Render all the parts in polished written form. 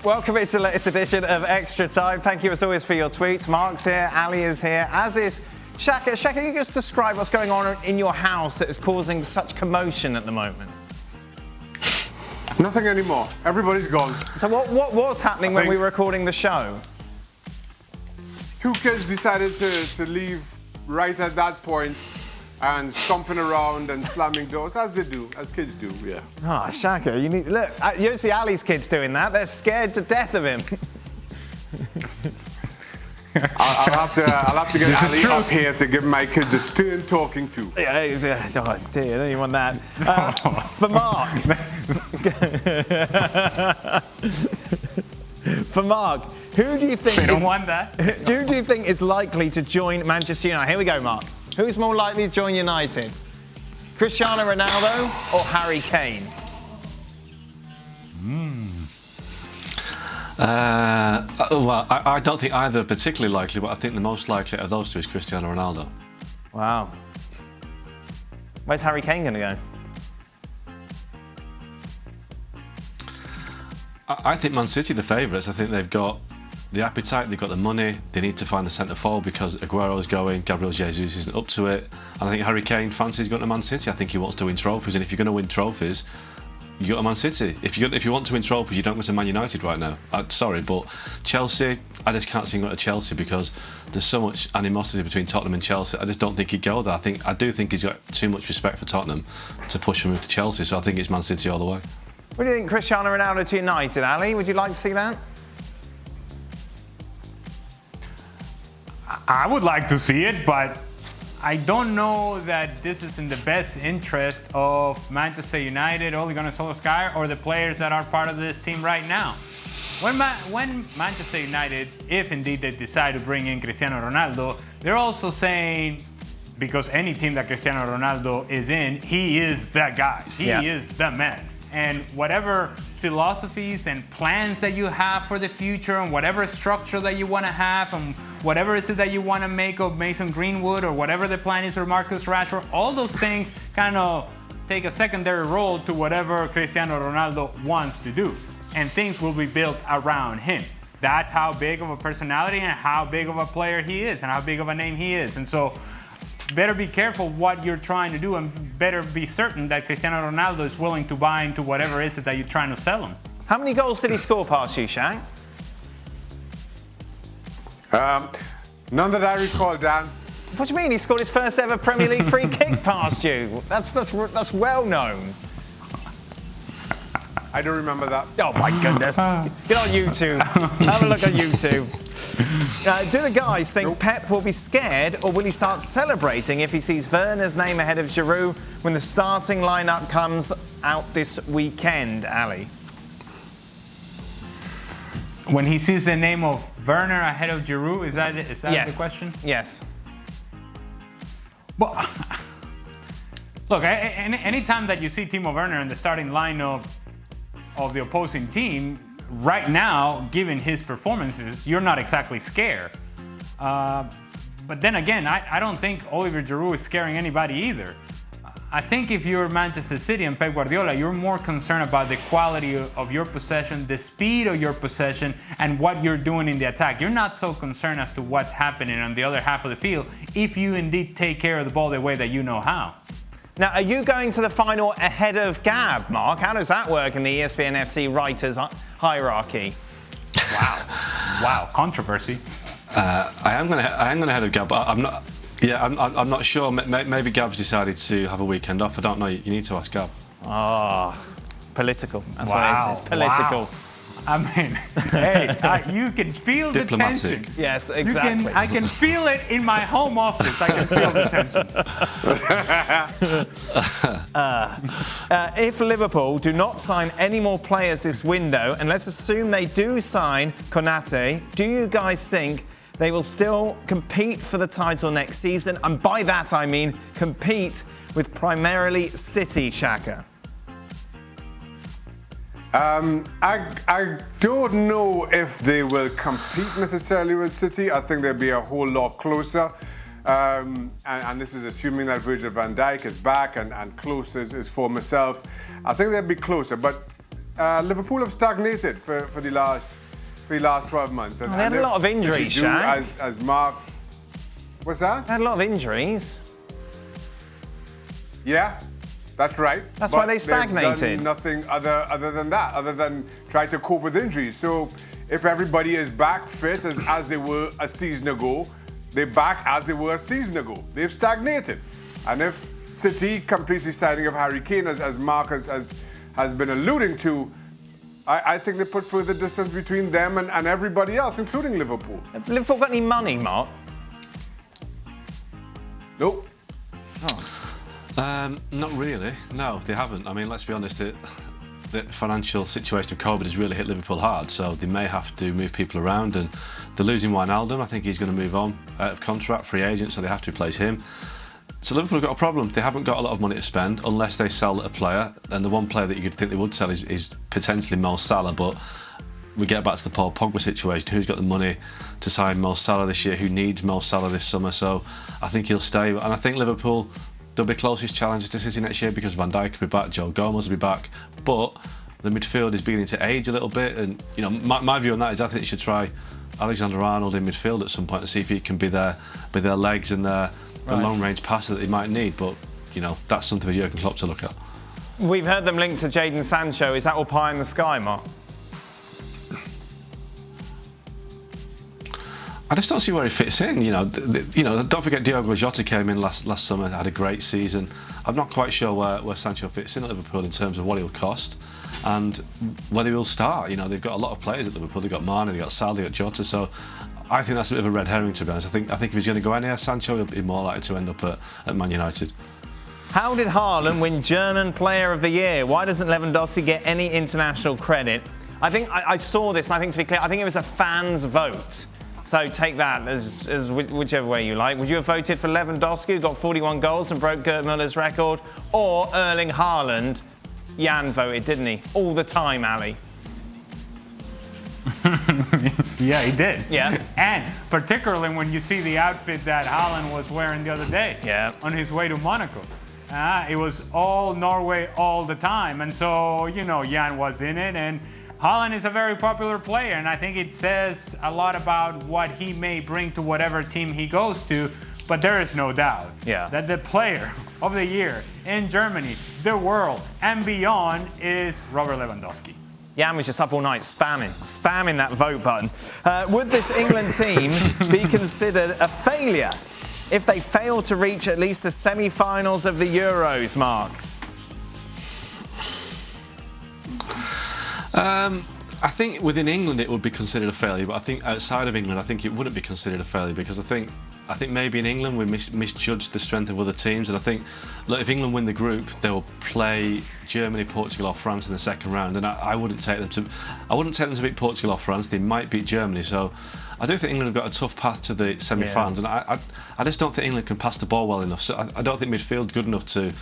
Welcome into the latest edition of Extra Time. Thank you as always for your tweets. Mark's here, Ali is here, as is Shaka. Shaka, can you just describe what's going on in your house that is causing such commotion at the moment? Nothing anymore. Everybody's gone. So what was happening when we were recording the show? Two kids decided to leave right at that point and stomping around and slamming doors, as they do, as kids do, yeah. Ah, Shaka, you need look. You see Ali's kids doing that. They're scared to death of him. I'll have to get Ali up here to give my kids a stern talking to. Yeah, oh dear, I don't even want that. For Mark. For Mark, who do you think they don't want that. Who do you think is likely to join Manchester United? Here we go, Mark. Who's more likely to join United? Cristiano Ronaldo or Harry Kane? Well, I don't think either are particularly likely, but I think the most likely of those two is Cristiano Ronaldo. Wow. Where's Harry Kane going to go? I think Man City are the favourites. I think they've got the appetite, they've got the money, they need to find the centre forward because Aguero's going, Gabriel Jesus isn't up to it. And I think Harry Kane fancies going to Man City. I think he wants to win trophies, and if you're going to win trophies, you go to Man City. If you want to win trophies, you don't go to Man United right now. Sorry, but Chelsea, I just can't see him going to Chelsea because there's so much animosity between Tottenham and Chelsea. I just don't think he'd go there. I do think he's got too much respect for Tottenham to push him to Chelsea, so I think it's Man City all the way. What do you think Cristiano Ronaldo to United, Ali? Would you like to see that? I would like to see it, but I don't know that this is in the best interest of Manchester United, Ole Gunnar Solskjaer, or the players that are part of this team right now. When Manchester United, if indeed they decide to bring in Cristiano Ronaldo, they're also saying, because any team that Cristiano Ronaldo is in, he is that guy. He is the man. And whatever philosophies and plans that you have for the future and whatever structure that you want to have and whatever is it that you want to make of Mason Greenwood or whatever the plan is for Marcus Rashford, all those things kind of take a secondary role to whatever Cristiano Ronaldo wants to do. And things will be built around him. That's how big of a personality and how big of a player he is and how big of a name he is. And so better be careful what you're trying to do and better be certain that Cristiano Ronaldo is willing to buy into whatever is it that you're trying to sell him. How many goals did he score past you, Shaq? None that I recall, Dan. What do you mean? He scored his first ever Premier League free kick past you. That's well known. I don't remember that. Oh my goodness. Get on YouTube. Have a look on YouTube. Do the guys think Pep will be scared, or will he start celebrating if he sees Werner's name ahead of Giroud when the starting lineup comes out this weekend, Ali? When he sees the name of Werner ahead of Giroud, is that the question? Yes. Well, look, anytime that you see Timo Werner in the starting lineup of the opposing team, right now, given his performances, you're not exactly scared. But then again, I don't think Olivier Giroud is scaring anybody either. I think if you're Manchester City and Pep Guardiola, you're more concerned about the quality of your possession, the speed of your possession, and what you're doing in the attack. You're not so concerned as to what's happening on the other half of the field if you indeed take care of the ball the way that you know how. Now, are you going to the final ahead of Gab, Mark? How does that work in the ESPN FC writers hierarchy? Wow, controversy. I am going to head of Gab, but I'm not. Yeah, I'm not sure. Maybe Gab's decided to have a weekend off. I don't know. You need to ask Gab. Political. That's what it is. It's political. Wow. I mean, hey, you can feel the tension. Yes, exactly. I can feel it in my home office. I can feel the tension. If Liverpool do not sign any more players this window, and let's assume they do sign Konate, do you guys think they will still compete for the title next season? And by that I mean compete with primarily City, Shaka. I don't know if they will compete necessarily with City. I think they'll be a whole lot closer. And this is assuming that Virgil van Dijk is back and close is for myself. I think they'll be closer. But Liverpool have stagnated for the last 12 months. And, they had a lot of injuries, City do, Shaq. as Mark, what's that? They had a lot of injuries. Yeah, that's right. That's But why they they've stagnated. done nothing other than that, other than try to cope with injuries. So if everybody is back fit as they were a season ago, they're back as they were a season ago. They've stagnated. And if City completes the signing of Harry Kane, as Mark has been alluding to, I think they put further distance between them and everybody else, including Liverpool. Have Liverpool got any money, Mark? Nope. Not really. No, they haven't. I mean, let's be honest. The financial situation of COVID has really hit Liverpool hard, so they may have to move people around. And they're losing Wijnaldum. I think he's going to move on out of contract, free agent, so they have to replace him. So Liverpool have got a problem. They haven't got a lot of money to spend unless they sell a player. And the one player that you could think they would sell is potentially Mo Salah. But we get back to the Paul Pogba situation. Who's got the money to sign Mo Salah this year? Who needs Mo Salah this summer? So I think he'll stay. And I think Liverpool, they'll be closest challengers to City next year because Van Dijk will be back, Joe Gomez will be back. But the midfield is beginning to age a little bit. And you know, my view on that is I think they should try Alexander Arnold in midfield at some point to see if he can be their legs and the long-range passer that they might need. But you know, that's something for Jurgen Klopp to look at. We've heard them linked to Jadon Sancho. Is that all pie in the sky, Mark? I just don't see where he fits in. You know, don't forget Diogo Jota came in last summer, had a great season. I'm not quite sure where Sancho fits in at Liverpool in terms of what he'll cost and whether he'll start. You know, they've got a lot of players at Liverpool. They've got Moreno, they've got Salah, they've got Jota. So I think that's a bit of a red herring, to be honest. I think if he's going to go anywhere, Sancho will be more likely to end up at Man United. How did Haaland win German Player of the Year? Why doesn't Lewandowski get any international credit? I think I saw this, and I think to be clear, I think it was a fans' vote. So take that as whichever way you like. Would you have voted for Lewandowski, who got 41 goals and broke Gerd Muller's record, or Erling Haaland? Jan voted, didn't he? All the time, Ali. Yeah, he did. Yeah. And particularly when you see the outfit that Haaland was wearing the other day on his way to Monaco. It was all Norway all the time. And so, you know, Jan was in it. And Haaland is a very popular player. And I think it says a lot about what he may bring to whatever team he goes to. But there is no doubt that the player of the year in Germany, the world, and beyond is Robert Lewandowski. Jan was just up all night spamming that vote button. Would this England team be considered a failure if they fail to reach at least the semi-finals of the Euros, Mark? I think within England it would be considered a failure, but I think outside of England I think it wouldn't be considered a failure because I think maybe in England we misjudged the strength of other teams, and I think, look, if England win the group, they will play Germany, Portugal, or France in the second round, and I wouldn't take them to beat Portugal or France. They might beat Germany, so I do think England have got a tough path to the semi-finals, and I just don't think England can pass the ball well enough. So I don't think midfield good enough to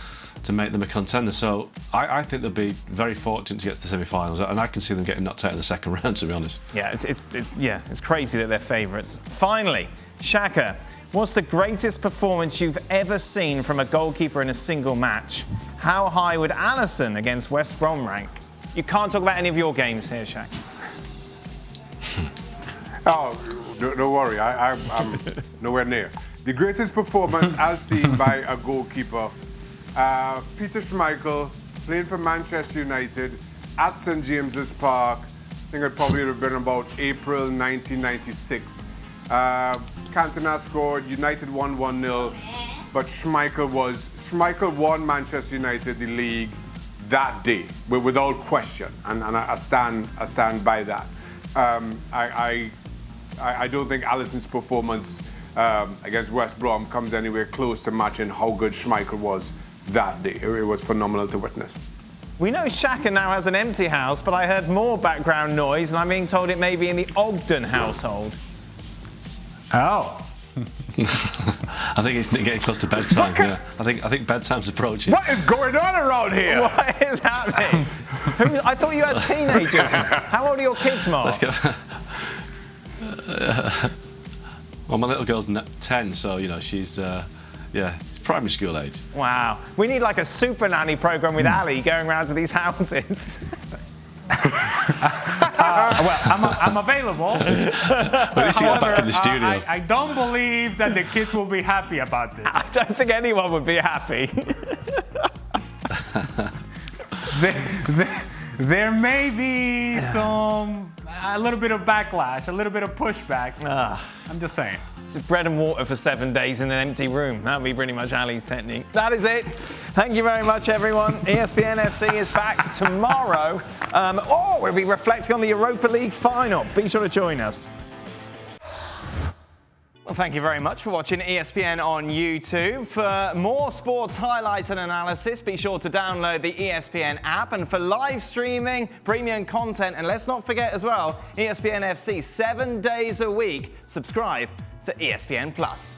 make them a contender. So I think they'll be very fortunate to get to the semi-finals, and I can see them getting knocked out in the second round, to be honest. Yeah, it's crazy that they're favourites. Finally, Shaka, what's the greatest performance you've ever seen from a goalkeeper in a single match? How high would Alisson against West Brom rank? You can't talk about any of your games here, Shaka. Oh, don't worry, I'm nowhere near. The greatest performance as seen by a goalkeeper, Peter Schmeichel, playing for Manchester United at St James's Park. I think it probably would have been about April 1996. Cantona scored, United won 1-0, but Schmeichel won Manchester United the league that day, without question, and I stand by that. I don't think Alisson's performance against West Brom comes anywhere close to matching how good Schmeichel was that day. It was phenomenal to witness. We know Shaka now has an empty house, but I heard more background noise, and I'm being told it may be in the Ogden household. Oh. I think it's getting close to bedtime. Yeah, I think bedtime's approaching. What is going on around here? What is happening? I thought you had teenagers. How old are your kids, Mark? Let's go. Well, my little girl's 10, so you know she's primary school age. Wow. We need like a super nanny program with Ali going around to these houses. Well, I'm available. We need to get back in the studio. I don't believe that the kids will be happy about this. I don't think anyone would be happy. There may be a little bit of backlash, a little bit of pushback. I'm just saying. Just bread and water for 7 days in an empty room. That would be pretty much Ali's technique. That is it. Thank you very much, everyone. ESPN FC is back tomorrow. We'll be reflecting on the Europa League final. Be sure to join us. Well, thank you very much for watching ESPN on YouTube. For more sports highlights and analysis, be sure to download the ESPN app. And for live streaming, premium content, and let's not forget as well, ESPN FC 7 days a week. Subscribe to ESPN Plus.